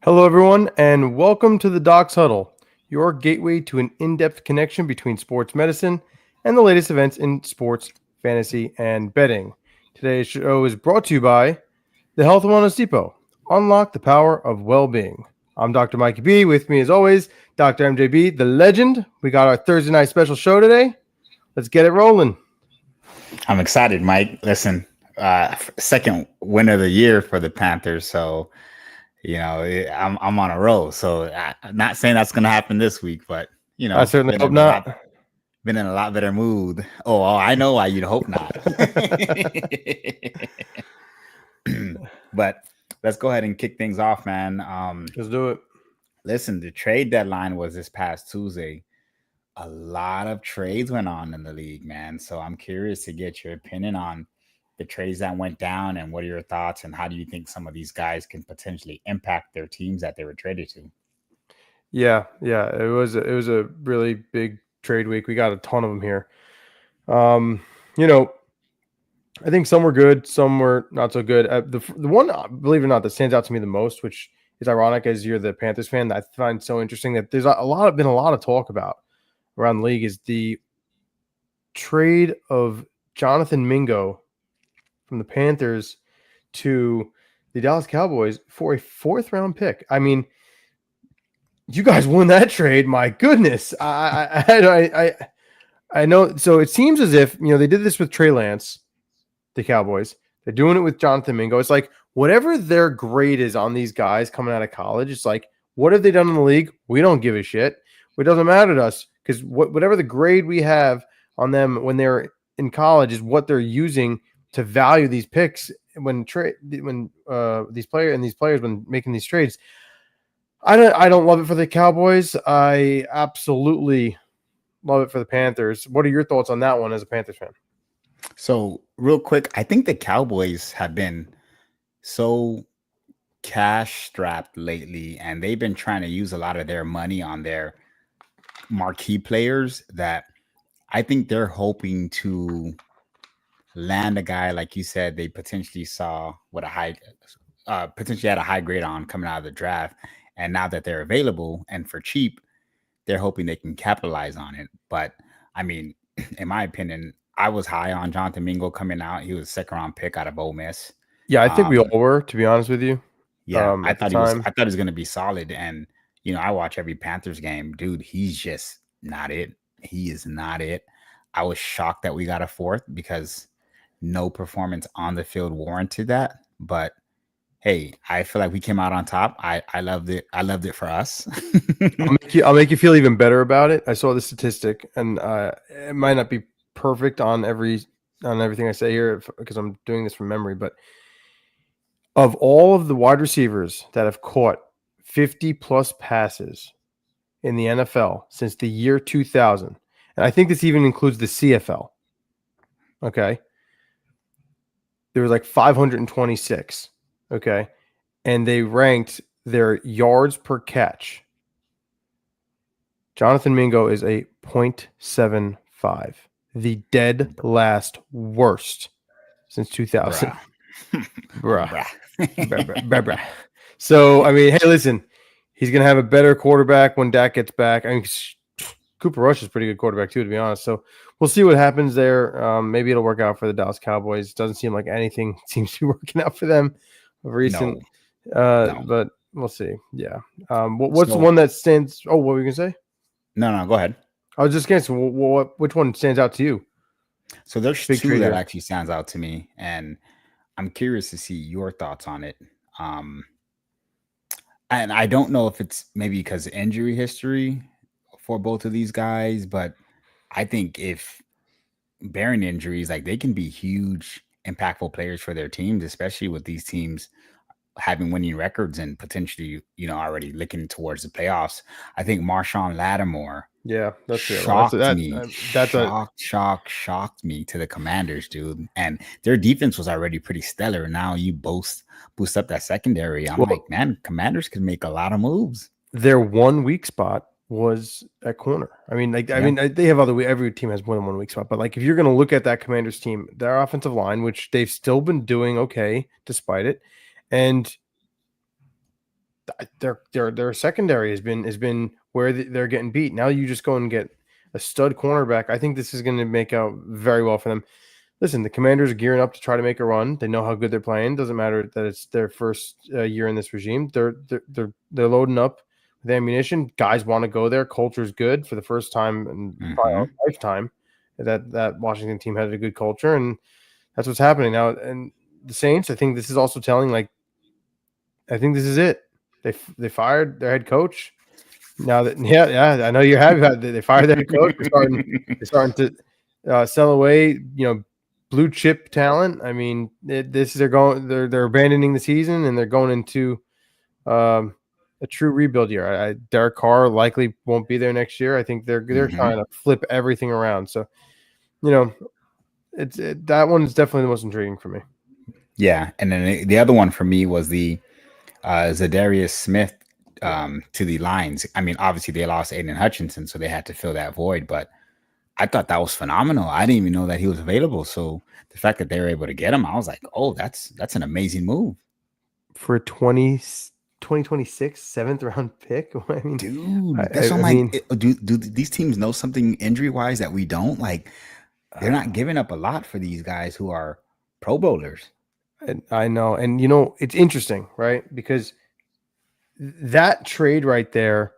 Hello, everyone, and welcome to the Docs Huddle, your gateway to an in-depth connection between sports medicine and the latest events in sports, fantasy, and betting. Today's show is brought to you by the Health and Wellness Depot. Unlock the power of well-being. I'm Dr. Mikey B. With me, as always, Dr. MJB, the legend. We got our Thursday night special show today. Let's get it rolling. I'm excited, Mike. Listen, second win of the year for the Panthers, so I'm on a roll. So I'm not saying that's going to happen this week, but I certainly hope not. Been in a lot better mood. Oh, I know why you'd hope not. But let's go ahead and kick things off, man. Let's do it. Listen, the trade deadline was this past Tuesday. A lot of trades went on in the league, man. So I'm curious to get your opinion on the trades that went down and what are your thoughts and how do you think some of these guys can potentially impact their teams that they were traded to? Yeah. It was a really big trade week. We got a ton of them here. I think some were good, some were not so good. The one, believe it or not, that stands out to me the most, which is ironic as you're the Panthers fan, that I find so interesting that there's been a lot of talk about around the league, is the trade of Jonathan Mingo from the Panthers to the Dallas Cowboys for a 4th-round pick. I mean, you guys won that trade. My goodness. I know. So it seems as if, they did this with Trey Lance, the Cowboys. They're doing it with Jonathan Mingo. It's like whatever their grade is on these guys coming out of college, it's like, what have they done in the league? We don't give a shit. It doesn't matter to us because whatever the grade we have on them when they're in college is what they're using to value these picks when these players when making these trades. I don't love it for the Cowboys. I absolutely love it for the Panthers. What are your thoughts on that one as a Panthers fan? So real quick, I think the Cowboys have been so cash strapped lately, and they've been trying to use a lot of their money on their marquee players that I think they're hoping to land a guy, like you said, they potentially saw what potentially had a high grade on coming out of the draft. And now that they're available and for cheap, they're hoping they can capitalize on it. But I mean, in my opinion, I was high on Jonathan Mingo coming out. He was a 2nd-round pick out of Ole Miss. Yeah, I think we all were, to be honest with you. Yeah, I thought he was going to be solid. And I watch every Panthers game, dude. He's just not it. He is not it. I was shocked that we got a 4th because no performance on the field warranted that. But hey, I feel like we came out on top. I loved it. I loved it for us. I'll make you feel even better about it. I saw the statistic, and it might not be perfect on everything I say here because I'm doing this from memory, but of all of the wide receivers that have caught 50 plus passes in the NFL since the year 2000, and I think this even includes the CFL. Okay. There was like 526. Okay. And they ranked their yards per catch. Jonathan Mingo is a 0.75, the dead last worst since 2000. Bruh. Bruh. So, I mean, hey, listen, he's going to have a better quarterback when Dak gets back. I mean, Cooper Rush is a pretty good quarterback too, to be honest. So we'll see what happens there. Maybe it'll work out for the Dallas Cowboys. Doesn't seem like anything seems to be working out for them of recent. No. But we'll see. Yeah. What's the one that stands? Oh, what were you gonna say? No, go ahead. I was just gonna say, which one stands out to you? So there's two that actually stands out to me, and I'm curious to see your thoughts on it. And I don't know if it's maybe because of injury history for both of these guys, but I think if bearing injuries, like they can be huge, impactful players for their teams, especially with these teams having winning records and potentially, already looking towards the playoffs. I think Marshawn Lattimore, that's shocked me to the Commanders, dude. And their defense was already pretty stellar. Now you boost up that secondary. I'm like, man, Commanders can make a lot of moves. Their one weak spot was at corner. I mean, they have every team has more than one weak spot, but like if you're going to look at that Commanders team, their offensive line, which they've still been doing okay despite it, and their secondary has been where they're getting beat. Now you just go and get a stud cornerback. I think this is going to make out very well for them. Listen, the Commanders are gearing up to try to make a run. They know how good they're playing. Doesn't matter that it's their first year in this regime. They're loading up with ammunition. Guys want to go there. Culture's good for the first time in probably our lifetime. That Washington team had a good culture, and that's what's happening now. And the Saints, I think this is also telling. Like, I think this is it. They fired their head coach. Now that I know you're happy about it. They fired their head coach. They're starting to sell away. Blue chip talent. I mean, they're abandoning the season and they're going into a true rebuild year. Derek Carr likely won't be there next year. I think they're trying to flip everything around. So, that one's definitely the most intriguing for me. Yeah, and then the other one for me was the Zadarius Smith to the Lions. I mean, obviously they lost Aiden Hutchinson, so they had to fill that void, but I thought that was phenomenal. I didn't even know that he was available. So the fact that they were able to get him, I was like, oh, that's an amazing move. For a 2026 7th round pick? I mean, dude, that's what I'm like. Do these teams know something injury-wise that we don't? Like, they're not giving up a lot for these guys who are Pro Bowlers. I know. And, it's interesting, right? Because that trade right there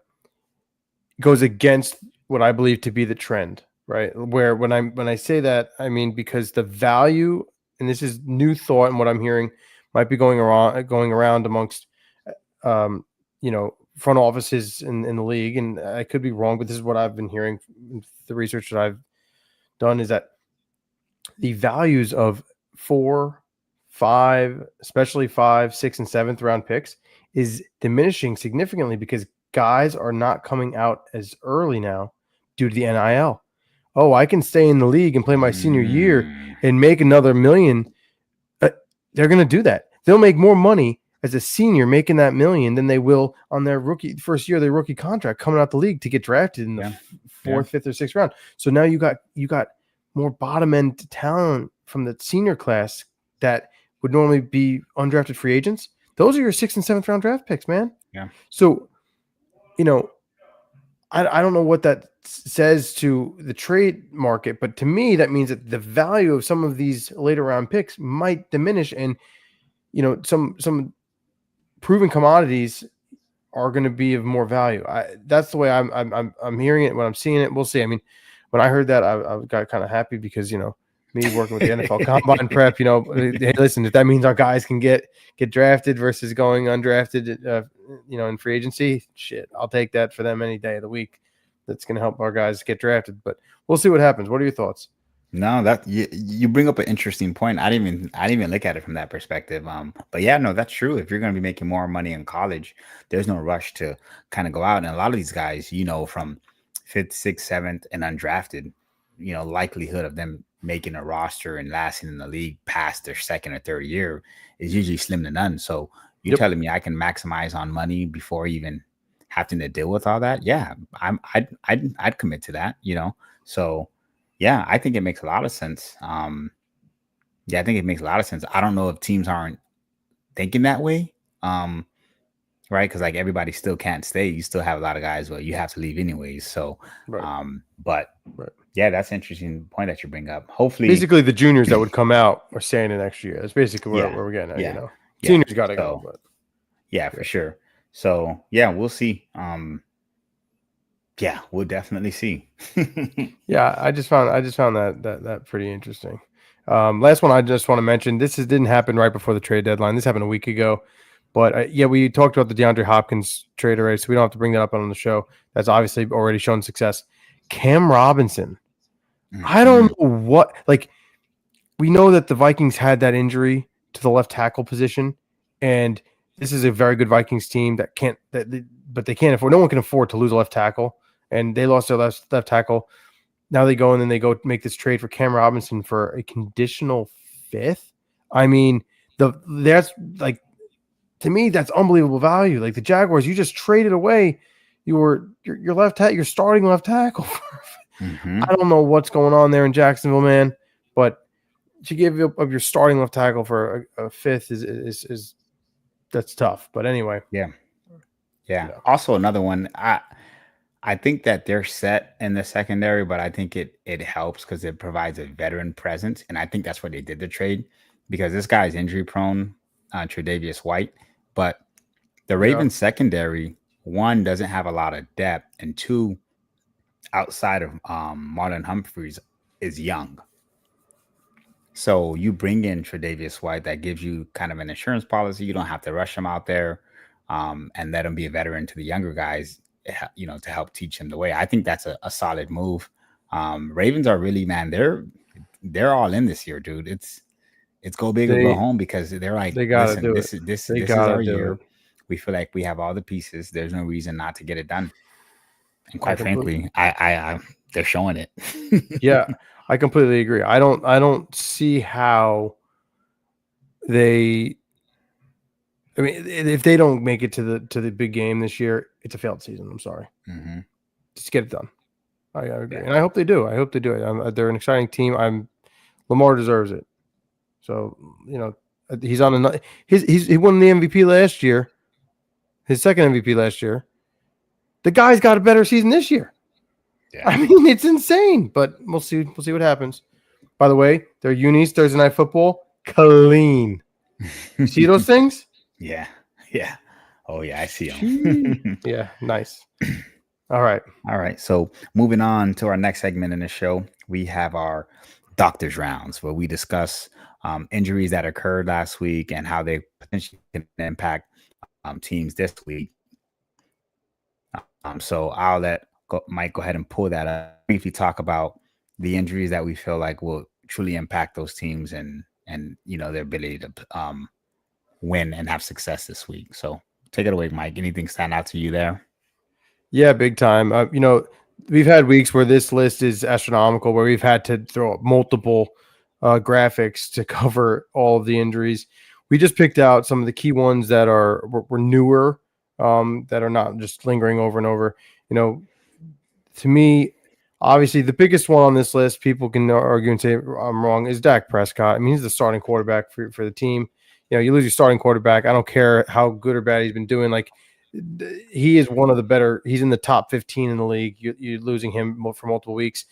goes against what I believe to be the trend. Right. Where when I say that, I mean, because the value, and this is new thought and what I'm hearing might be going around amongst, front offices in the league. And I could be wrong, but this is what I've been hearing. The research that I've done is that the values of 4, 5, especially 5, 6, and 7th round picks is diminishing significantly because guys are not coming out as early now due to the NIL. Oh, I can stay in the league and play my senior year and make another $1 million. They're going to do that. They'll make more money as a senior making that $1 million than they will on their first year of their rookie contract coming out the league to get drafted in the 4th, 5th, or 6th round. So now you got more bottom end talent from the senior class that would normally be undrafted free agents. Those are your 6th and 7th round draft picks, man. Yeah. So, I don't know what that says to the trade market, but to me, that means that the value of some of these later round picks might diminish, and some proven commodities are going to be of more value. That's the way I'm hearing it when I'm seeing it. We'll see. I mean, when I heard that, I got kind of happy because me working with the NFL Combine Prep. Hey, listen, if that means our guys can get drafted versus going undrafted, in free agency, shit, I'll take that for them any day of the week. That's going to help our guys get drafted, but we'll see what happens. What are your thoughts? No, that you bring up an interesting point. I didn't even look at it from that perspective. But yeah, no, that's true. If you're going to be making more money in college, there's no rush to kind of go out. And a lot of these guys, from 5th, 6th, 7th, and undrafted, likelihood of them making a roster and lasting in the league past their 2nd or 3rd year is usually slim to none. So you're telling me I can maximize on money before even having to deal with all that? Yeah, I'd commit to that. So. Yeah, I think it makes a lot of sense. I think it makes a lot of sense. I don't know if teams aren't thinking that way, right? Because everybody still can't stay. You still have a lot of guys. Well, you have to leave anyways. So, right. Yeah, that's an interesting point that you bring up. Hopefully, basically the juniors that would come out are staying in next year. That's basically where we're getting at. Seniors got to go. But for sure. So yeah, we'll see. Yeah, we'll definitely see. Yeah, I just found that pretty interesting. Last one I just want to mention. This didn't happen right before the trade deadline. This happened a week ago. But we talked about the DeAndre Hopkins trade already, so we don't have to bring that up on the show. That's obviously already shown success. Cam Robinson. Mm-hmm. I don't know what we know that the Vikings had that injury to the left tackle position, and this is a very good Vikings team but they can't afford. No one can afford to lose a left tackle. And they lost their left tackle. Now they go and then they go make this trade for Cam Robinson for a conditional 5th. I mean, that's to me, that's unbelievable value. Like the Jaguars, you just traded away your starting left tackle. Mm-hmm. I don't know what's going on there in Jacksonville, man, but to give up your starting left tackle for a 5th is that's tough. But anyway, yeah. Yeah. You know, Also, another one. I think that they're set in the secondary, but I think it helps because it provides a veteran presence, and I think that's why they did the trade because this guy's injury prone, Tre'Davious White, but the yeah, Ravens secondary, one, doesn't have a lot of depth, and two, outside of Marlon Humphreys, is young. So you bring in Tre'Davious White, that gives you kind of an insurance policy. You don't have to rush him out there, and let him be a veteran to the younger guys, to help teach him the way. I think that's a solid move. Ravens are really, man, they're all in this year, dude. It's go big or go they home because they're like, they got to listen, do it. They this is got to our do it. year. We feel like we have all the pieces. There's no reason not to get it done. And I quite completely, frankly, I they're showing it. yeah, I completely agree. I don't see how they. I mean, if they don't make it to the big game this year, it's a failed season. I'm sorry. Mhm. Just get it done. I agree, Yeah. and I hope they do. I hope they do it. They're an exciting team. Lamar deserves it. So he's on another. He won the MVP last year. His second MVP last year. The guy's got a better season this year. Yeah. I mean, it's insane. But we'll see. We'll see what happens. By the way, their unis Thursday Night Football clean. See those things? Yeah. Yeah. Oh yeah, I see Gee. them. Yeah, nice. All right. All right. So moving on to our next segment in the show, we have our doctor's rounds where we discuss injuries that occurred last week and how they potentially can impact teams this week. So I'll let Mike go ahead and pull that up. Briefly talk about the injuries that we feel like will truly impact those teams and their ability to win and have success this week. So take it away, Mike. Anything stand out to you there? Yeah, big time. We've had weeks where this list is astronomical, where we've had to throw up multiple graphics to cover all of the injuries. We just picked out some of the key ones that were newer, that are not just lingering over and over. To me, obviously the biggest one on this list, people can argue and say I'm wrong, is Dak Prescott. I mean, he's the starting quarterback for the team. You lose your starting quarterback. I don't care how good or bad he's been doing. Like, he is one of the better. He's in the top 15 in the league. You're losing him for multiple weeks,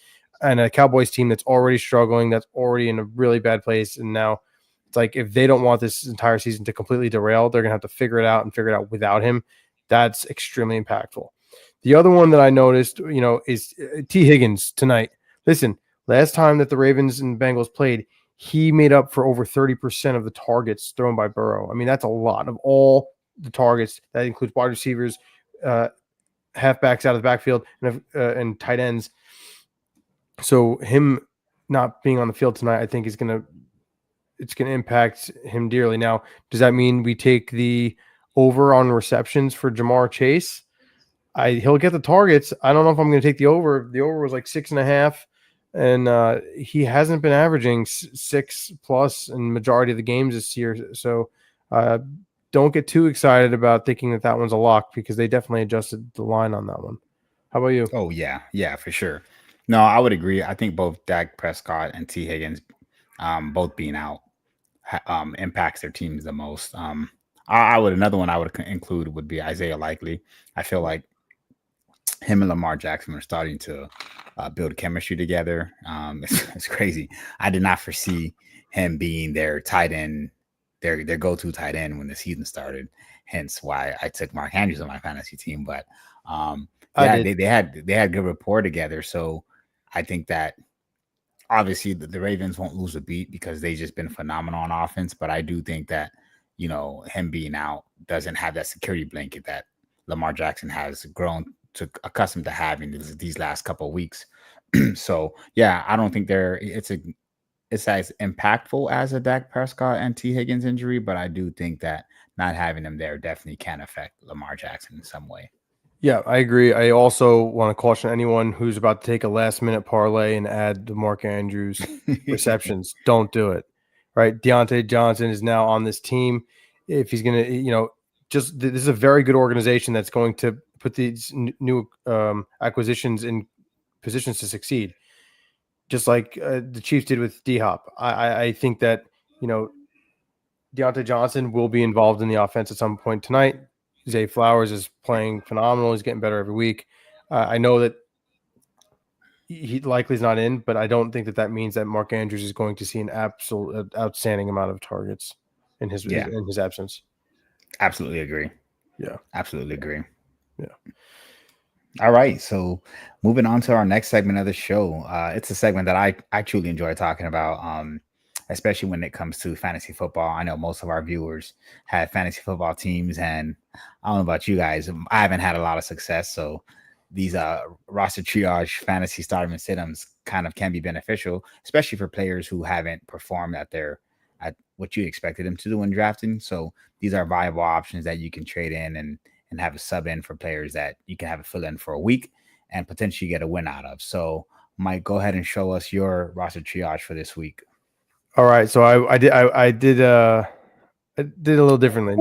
and a Cowboys team that's already struggling, that's already in a really bad place. And now it's like, if they don't want this entire season to completely derail, they're gonna have to figure it out without him. That's extremely impactful. The other one that I noticed, is T. Higgins tonight. Listen, last time that the Ravens and Bengals played, he made up for over 30% of the targets thrown by Burrow. I mean, that's a lot of all the targets. That includes wide receivers, halfbacks out of the backfield, and tight ends. So him not being on the field tonight, I think it's gonna impact him dearly. Now, does that mean we take the over on receptions for Jamar Chase? He'll get the targets. I don't know if I'm going to take the over. The over was like 6.5, and he hasn't been averaging 6+ in majority of the games this year. So don't get too excited about thinking that one's a lock, because they definitely adjusted the line on that one. How about you? Oh yeah, for sure. No, I would agree. I think both Dak Prescott and T. Higgins, both being out, impacts their teams the most. Another one I would include would be Isaiah Likely. I feel like him and Lamar Jackson are starting to build chemistry together. It's crazy. I did not foresee him being their tight end, their go-to tight end when the season started. Hence why I took Mark Andrews on my fantasy team. But they had good rapport together. So I think that obviously the Ravens won't lose a beat because they just been phenomenal on offense. But I do think that him being out doesn't have that security blanket that Lamar Jackson has grown to accustomed to having these last couple of weeks. So yeah, I don't think it's as impactful as a Dak Prescott and T. Higgins injury, but I do think that not having them there definitely can affect Lamar Jackson in some way. Yeah, I agree. I also want to caution anyone who's about to take a last-minute parlay and add the Mark Andrews receptions. Don't do it. Right? Deontay Johnson is now on this team. If he's going to, this is a very good organization that's going to put these new acquisitions in positions to succeed, just like the Chiefs did with D-Hop. I think that, Deontay Johnson will be involved in the offense at some point tonight. Zay Flowers is playing phenomenal. He's getting better every week. I know that he likely is not in, but I don't think that means that Mark Andrews is going to see an absolute outstanding amount of targets in his absence. Absolutely agree. Yeah. Absolutely agree. Yeah. All right. So moving on to our next segment of the show. It's a segment that I truly enjoy talking about, especially when it comes to fantasy football. I know most of our viewers have fantasy football teams, and I don't know about you guys. I haven't had a lot of success. So these roster triage fantasy stardom and sit-ems kind of can be beneficial, especially for players who haven't performed at what you expected them to do when drafting. So these are viable options that you can trade in and have a sub in for players that you can have a fill in for a week and potentially get a win out of. So Mike, go ahead and show us your roster triage for this week. All right. So I did a little differently.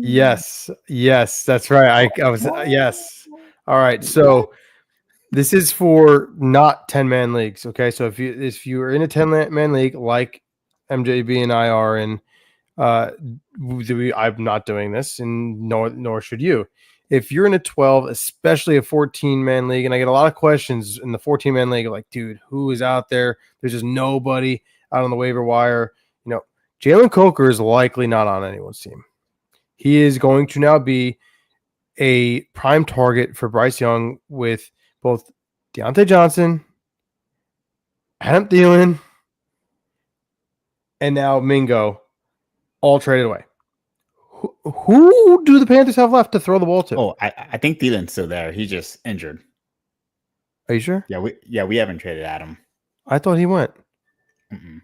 Yeah. Yes, that's right. I was yes. All right. So this is for not 10-man leagues. Okay. So if you are in a 10-man league like MJB and I are in, I'm not doing this, and nor should you. If you're in a 12, especially a 14-man league, and I get a lot of questions in the 14-man league, like, dude, who is out there? There's just nobody out on the waiver wire. You know, Jalen Coker is likely not on anyone's team. He is going to now be a prime target for Bryce Young with both Deontay Johnson, Adam Thielen, and now Mingo all traded away. Who do the Panthers have left to throw the ball to? Oh, I think Thielen's still there. He's just injured. Are you sure? Yeah, we haven't traded Adam. I thought he went. Mm-mm.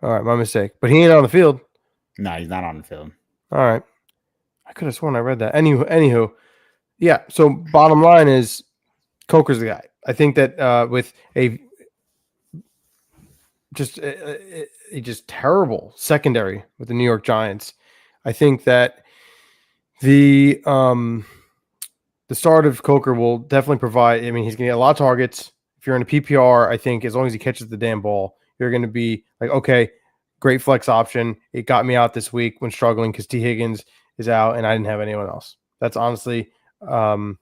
All right, my mistake. But he ain't on the field. No, he's not on the field. All right. I could have sworn I read that. Anywho, yeah. So bottom line is Coker's the guy. I think that with a just terrible secondary with the New York Giants, I think that the start of Coker will definitely provide. I mean, he's going to get a lot of targets. If you're in a PPR, I think as long as he catches the damn ball, you're going to be like, okay, great flex option. It got me out this week when struggling because T. Higgins is out and I didn't have anyone else. That's honestly, I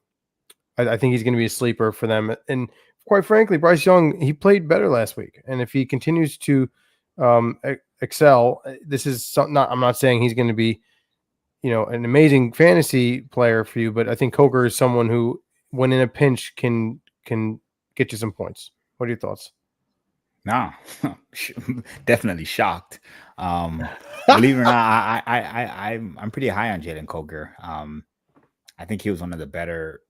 think he's going to be a sleeper for them. And quite frankly, Bryce Young, he played better last week. And if he continues to excel, this is I'm not saying he's going to be, an amazing fantasy player for you, but I think Coker is someone who, when in a pinch, can get you some points. What are your thoughts? No, definitely shocked. Believe it or not, I'm pretty high on Jalen Coker. I think he was one of the better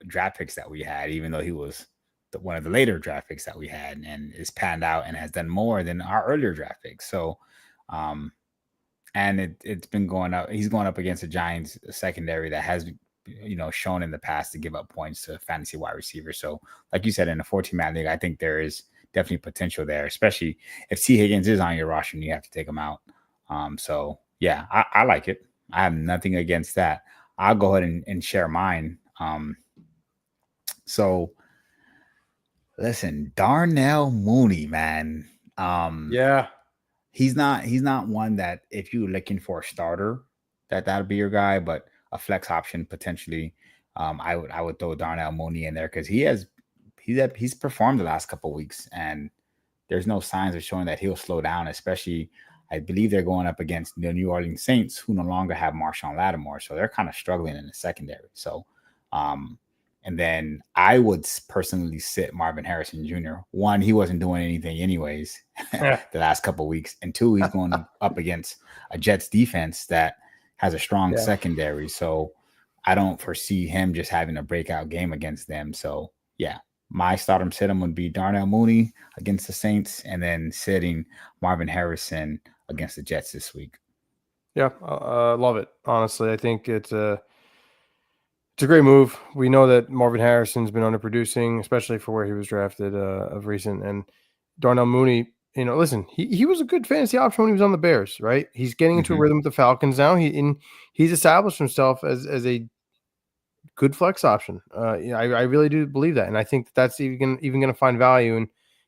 draft picks that we had, even though he was one of the later draft picks that we had, and is panned out and has done more than our earlier draft picks. So, and it's been going up. He's going up against a Giants secondary that has, shown in the past to give up points to fantasy wide receivers. So, like you said, in a 14-man league, I think there is definitely potential there, especially if T. Higgins is on your roster and you have to take him out. So yeah, I like it. I have nothing against that. I'll go ahead and share mine. So listen, Darnell Mooney, man. Yeah. He's not one that if you're looking for a starter, that'll be your guy, but a flex option potentially. I would throw Darnell Mooney in there because he's performed the last couple of weeks, and there's no signs of showing that he'll slow down. Especially, I believe they're going up against the New Orleans Saints, who no longer have Marshawn Lattimore, so they're kind of struggling in the secondary. So, and then I would personally sit Marvin Harrison Jr. One, he wasn't doing anything anyways the last couple of weeks, and two, he's going up against a Jets defense that has a strong secondary. So I don't foresee him just having a breakout game against them. So yeah, my stardom sit-em would be Darnell Mooney against the Saints, and then sitting Marvin Harrison against the Jets this week. Yeah, love it. Honestly, I think it's a great move. We know that Marvin Harrison's been underproducing, especially for where he was drafted of recent. And Darnell Mooney, listen, he was a good fantasy option when he was on the Bears, right? He's getting into a rhythm with the Falcons now. He's established himself as a good flex option. I really do believe that, and I think that's even going to find value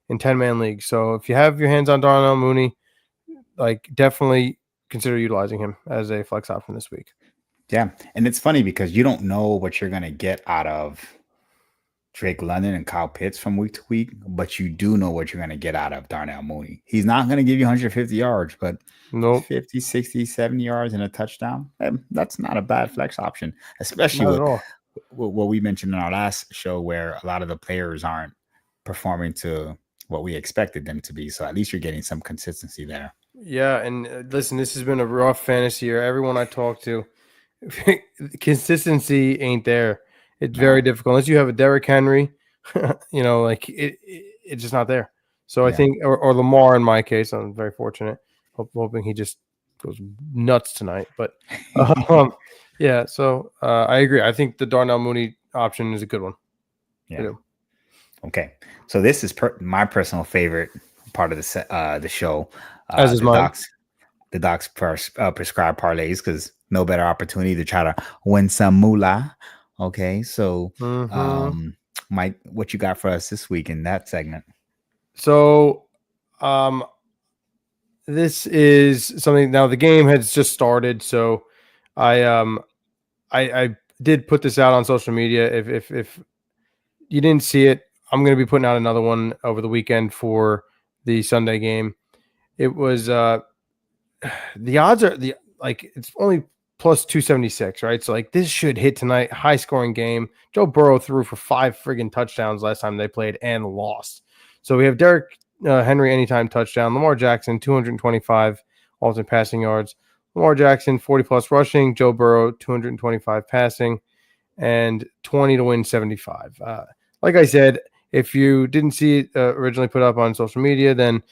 in 10-man leagues. So if you have your hands on Darnell Mooney, like definitely consider utilizing him as a flex option this week. Yeah, and it's funny because you don't know what you're gonna get out of Drake London and Kyle Pitts from week to week, but you do know what you're gonna get out of Darnell Mooney. He's not gonna give you 150 yards, but Nope, 50, 60, 70 yards and a touchdown. That's not a bad flex option, especially not at with all. what we mentioned in our last show, where a lot of the players aren't performing to what we expected them to be. So at least you're getting some consistency there. Yeah, and listen, this has been a rough fantasy year. Everyone I talk to, consistency ain't there. It's very No, difficult unless you have a Derrick Henry. Like it's just not there. So I yeah, think, or Lamar in my case, I'm very fortunate. Hoping he just goes nuts tonight. But um, yeah, so I agree. I think the Darnell Mooney option is a good one. I yeah. do. Okay, so this is my personal favorite part of the show, As is the mine. docs prescribed parlays, because no better opportunity to try to win some moolah. Okay, so Hmm. Mike, what you got for us this week in that segment? So um, this is something. Now the game has just started, so I did put this out on social media. If you didn't see it, I'm going to be putting out another one over the weekend for the Sunday game. It was the odds are it's only plus 276, right? So like this should hit tonight. High scoring game. Joe Burrow threw for 5 friggin' touchdowns last time they played and lost. So we have Derrick Henry anytime touchdown. Lamar Jackson 225 alternate passing yards. Lamar Jackson 40 plus rushing. Joe Burrow 225 passing and 20 to win 75. Like I said, if you didn't see it originally put up on social media, then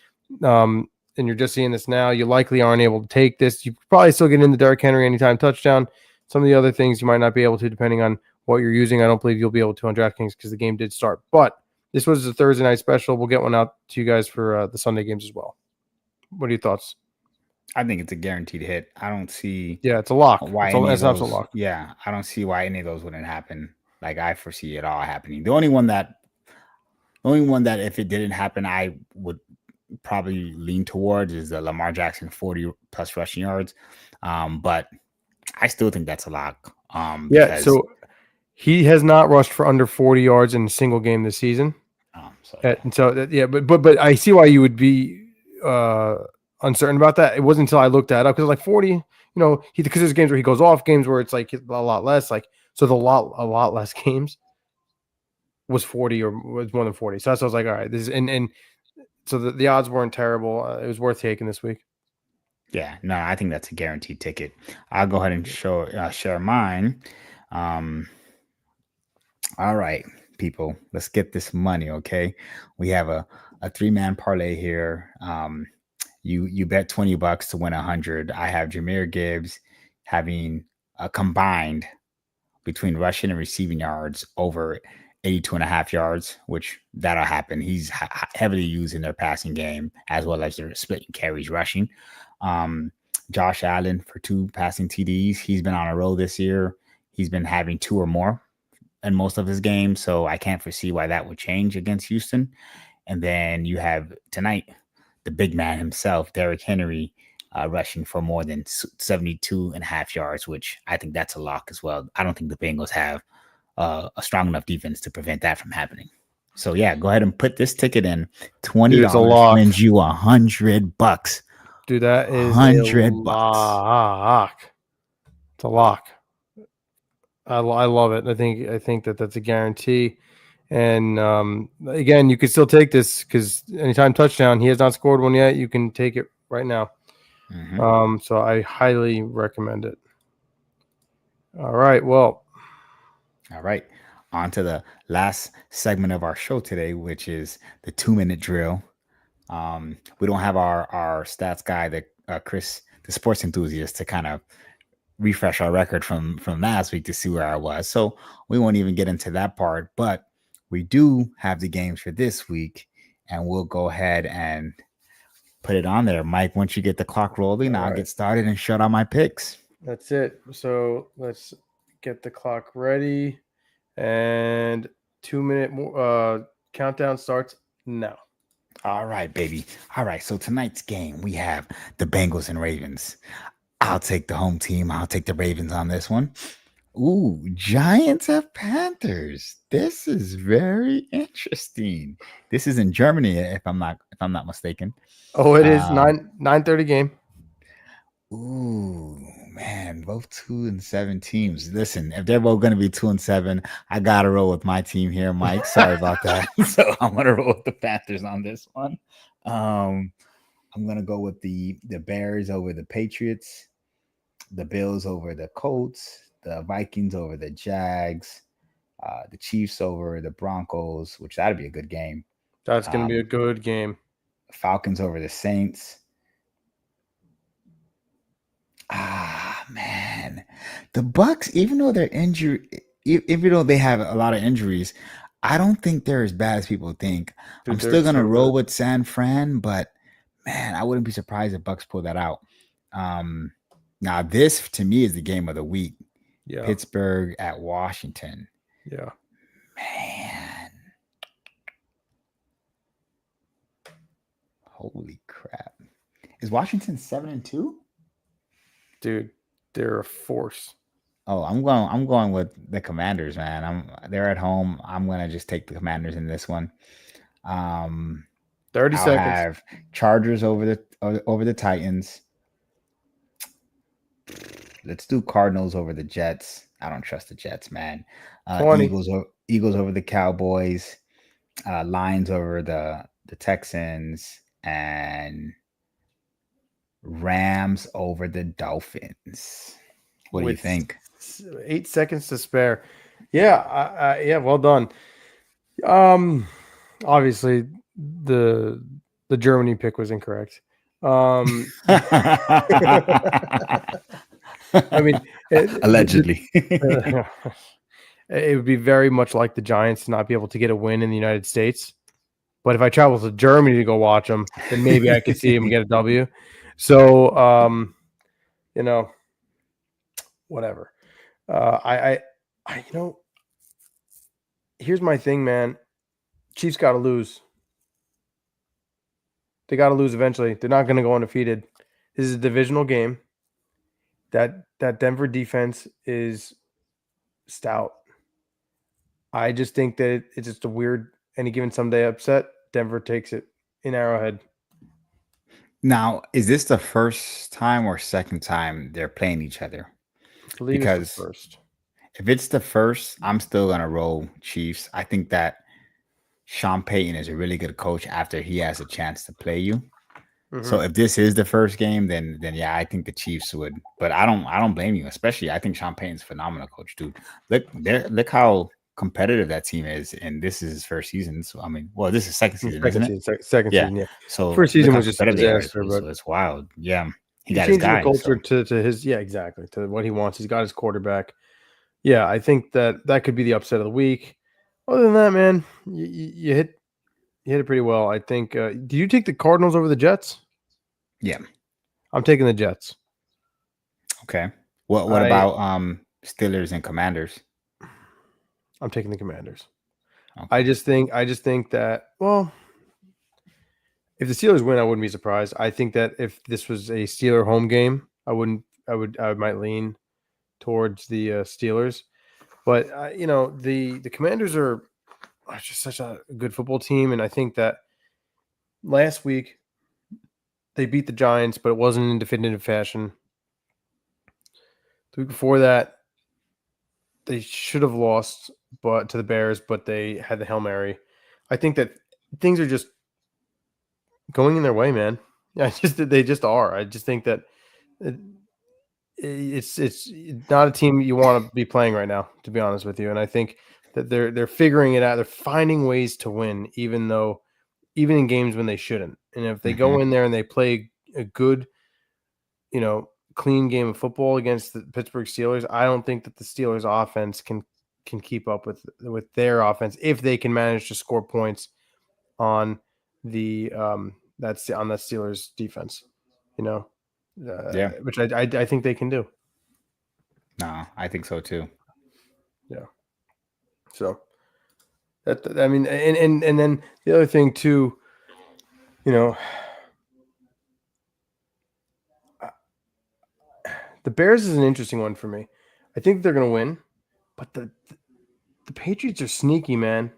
and you're just seeing this now, you likely aren't able to take this. You probably still get in the Derrick Henry anytime touchdown. Some of the other things you might not be able to, depending on what you're using. I don't believe you'll be able to on DraftKings because the game did start. But this was a Thursday night special. We'll get one out to you guys for the Sunday games as well. What are your thoughts? I think it's a guaranteed hit. I don't see Yeah, it's a lock. why It's any of an absolute those. lock. Yeah, I don't see why any of those wouldn't happen. Like I foresee it all happening. The only one that if it didn't happen, I would probably lean towards is the Lamar Jackson 40 plus rushing yards. But I still think that's a lock. Yeah, Because so he has not rushed for under 40 yards in a single game this season. so yeah. And so yeah, but I see why you would be uncertain about that. It wasn't until I looked that up because like 40, because there's games where he goes off, games where it's like a lot less. Like so, a lot less games was 40 or was more than 40. So that's why I was like, all right, this is and so the odds weren't terrible. It was worth taking this week. Yeah, no, I think that's a guaranteed ticket. I'll go ahead and share mine. Um, all right, people, let's get this money. Okay, we have a 3-man parlay here. You bet $20 to win 100. I have Jahmyr Gibbs having a combined between rushing and receiving yards over 82.5 yards, which that'll happen. He's heavily used in their passing game as well as their splitting carries rushing. Josh Allen for 2 passing TDs. He's been on a roll this year. He's been having 2 or more in most of his games, so I can't foresee why that would change against Houston. And then you have tonight the big man himself, Derrick Henry, rushing for more than 72.5 yards, which I think that's a lock as well. I don't think the Bengals have a strong enough defense to prevent that from happening. So yeah, go ahead and put this ticket in. Dude, it's a $20 lock. wins you $100. Dude, that is $100. lock. It's a lock. I love it. I think that's a guarantee. And again, you can still take this because anytime touchdown, he has not scored one yet. You can take it right now. Mm-hmm. So I highly recommend it. All right. Well, All right. On to the last segment of our show today, which is the 2-minute drill. We don't have our stats guy, Chris, the sports enthusiast, to kind of refresh our record from last week to see where I was. So we won't even get into that part, but we do have the games for this week, and we'll go ahead and put it on there. Mike, once you get the clock rolling, I'll get started and shut out my picks. That's it. So let's get the clock ready, and 2-minute countdown starts now. All right, baby. All right. So tonight's game, we have the Bengals and Ravens. I'll take the home team. I'll take the Ravens on this one. Ooh, Giants at Panthers. This is very interesting. This is in Germany, if I'm not mistaken. Oh, it is Um, 9:30 game. Ooh, man, both 2-7 teams. Listen, if they're both going to be 2-7, I gotta roll with my team here, Mike. Sorry about that. So I'm gonna roll with the Panthers on this one. Um, I'm gonna go with the Bears over the Patriots, the Bills over the Colts, the Vikings over the Jags, the Chiefs over the Broncos, which that'd be a good game. That's going to be a good game. Falcons over the Saints. Man, the Bucks, even though they're injured, even though they have a lot of injuries, I don't think they're as bad as people think. Dude, I'm they're still gonna so roll good. with San Fran, but man, I wouldn't be surprised if Bucks pull that out. Now this to me is the game of the week. Yeah. Pittsburgh at Washington. Yeah. Man, holy crap! Is Washington 7-2? Dude, they're a force. Oh, I'm going with the Commanders, man. They're at home. I'm gonna just take the Commanders in this one. 30 I'll seconds. have Chargers over the Titans. Let's do Cardinals over the Jets. I don't trust the Jets, man. 20. Eagles over the Cowboys. Lions over the Texans, and Rams over the Dolphins. What do you With think? 8 seconds to spare. Yeah, yeah, well done. Obviously the Germany pick was incorrect. I mean, allegedly. it would be very much like the Giants to not be able to get a win in the United States. But if I travel to Germany to go watch them, then maybe I could see them get a W. So, whatever. Here's my thing, man. Chiefs got to lose. They got to lose eventually. They're not going to go undefeated. This is a divisional game. That Denver defense is stout. I just think that it's just a weird any given Sunday upset. Denver takes it in Arrowhead. Now, is this the first time or second time they're playing each other? I believe Because it's the first. if it's the first, I'm still gonna roll Chiefs. I think that Sean Payton is a really good coach after he has a chance to play you. So if this is the first game, then yeah, I think the Chiefs would. But I don't blame you, especially I think Sean Payton's a phenomenal coach, dude. Look how competitive that team is, and this is his first season. So I mean, well, this is second season, isn't it? Second Yeah. season, yeah. So First look season how was just a competitive they are, disaster, dude. but So it's wild. Yeah, he he's got his changing the guy. culture So. to his exactly to what he wants. He's got his quarterback. Yeah, I think that could be the upset of the week. Other than that, man, you hit it pretty well. I think. Did you take the Cardinals over the Jets? Yeah. I'm taking the Jets. Okay. What about Steelers and Commanders? I'm taking the Commanders. Okay. I just think that, well, if the Steelers win, I wouldn't be surprised. I think that if this was a Steeler home game, I might lean towards the Steelers. But the Commanders are just such a good football team, and I think that last week they beat the Giants, but it wasn't in definitive fashion. The week before that, they should have lost, but to the Bears, but they had the Hail Mary. I think that things are just going in their way, man. Yeah, they just are. I just think that it's not a team you want to be playing right now, to be honest with you. And I think that they're figuring it out. They're finding ways to win, even in games when they shouldn't. And if they go in there and they play a good, clean game of football against the Pittsburgh Steelers, I don't think that the Steelers offense can keep up with their offense if they can manage to score points on the that's on the Steelers defense, Yeah. which I think they can do. No, I think so too. Yeah. So that I mean, and then the other thing too, The Bears is an interesting one for me. I think they're going to win, but the Patriots are sneaky, man.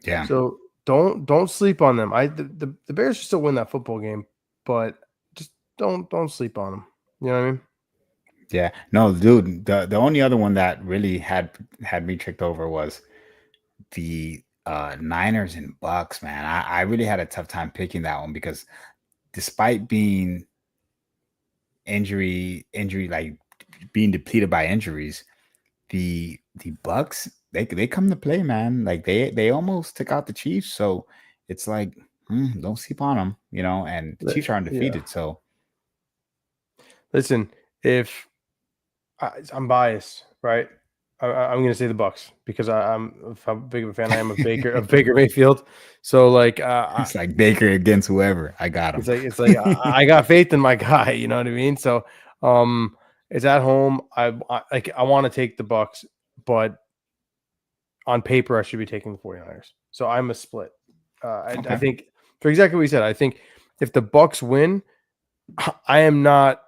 Yeah. So don't sleep on them. The Bears should still win that football game, but just don't sleep on them. You know what I mean? Yeah. No, dude, the only other one that really had me tricked over was the Niners and Bucks, man. I really had a tough time picking that one because despite being injury like being depleted by injuries, the Bucks they come to play, man. Like they almost took out the Chiefs, so it's like don't sleep on them, and the Chiefs are undefeated. Yeah. So Listen, if I'm biased, right? I'm going to say the Bucks because I'm how big of a fan I am of Baker Mayfield. So like, it's like Baker against whoever. I got him. it's like I got faith in my guy. You know what I mean? So it's at home. I want to take the Bucks, but on paper I should be taking the 49ers. So I'm a split. Okay. I think for exactly what you said. I think if the Bucks win, I am not.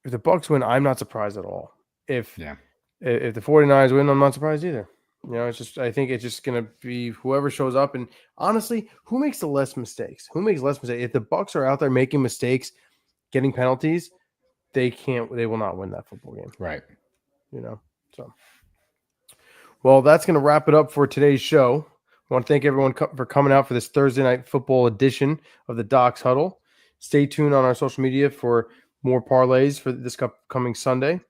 If the Bucks win, I'm not surprised at all. If the 49ers win, I'm not surprised either. It's just I think it's just gonna be whoever shows up. And honestly, who makes the less mistakes? Who makes less mistakes? If the Bucks are out there making mistakes, getting penalties, they will not win that football game. Right. So well, that's gonna wrap it up for today's show. I want to thank everyone for coming out for this Thursday night football edition of the Docs Huddle. Stay tuned on our social media for more parlays for this upcoming Sunday.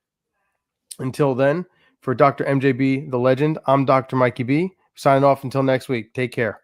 Until then, for Dr. MJB, the legend, I'm Dr. Mikey B. Signing off until next week. Take care.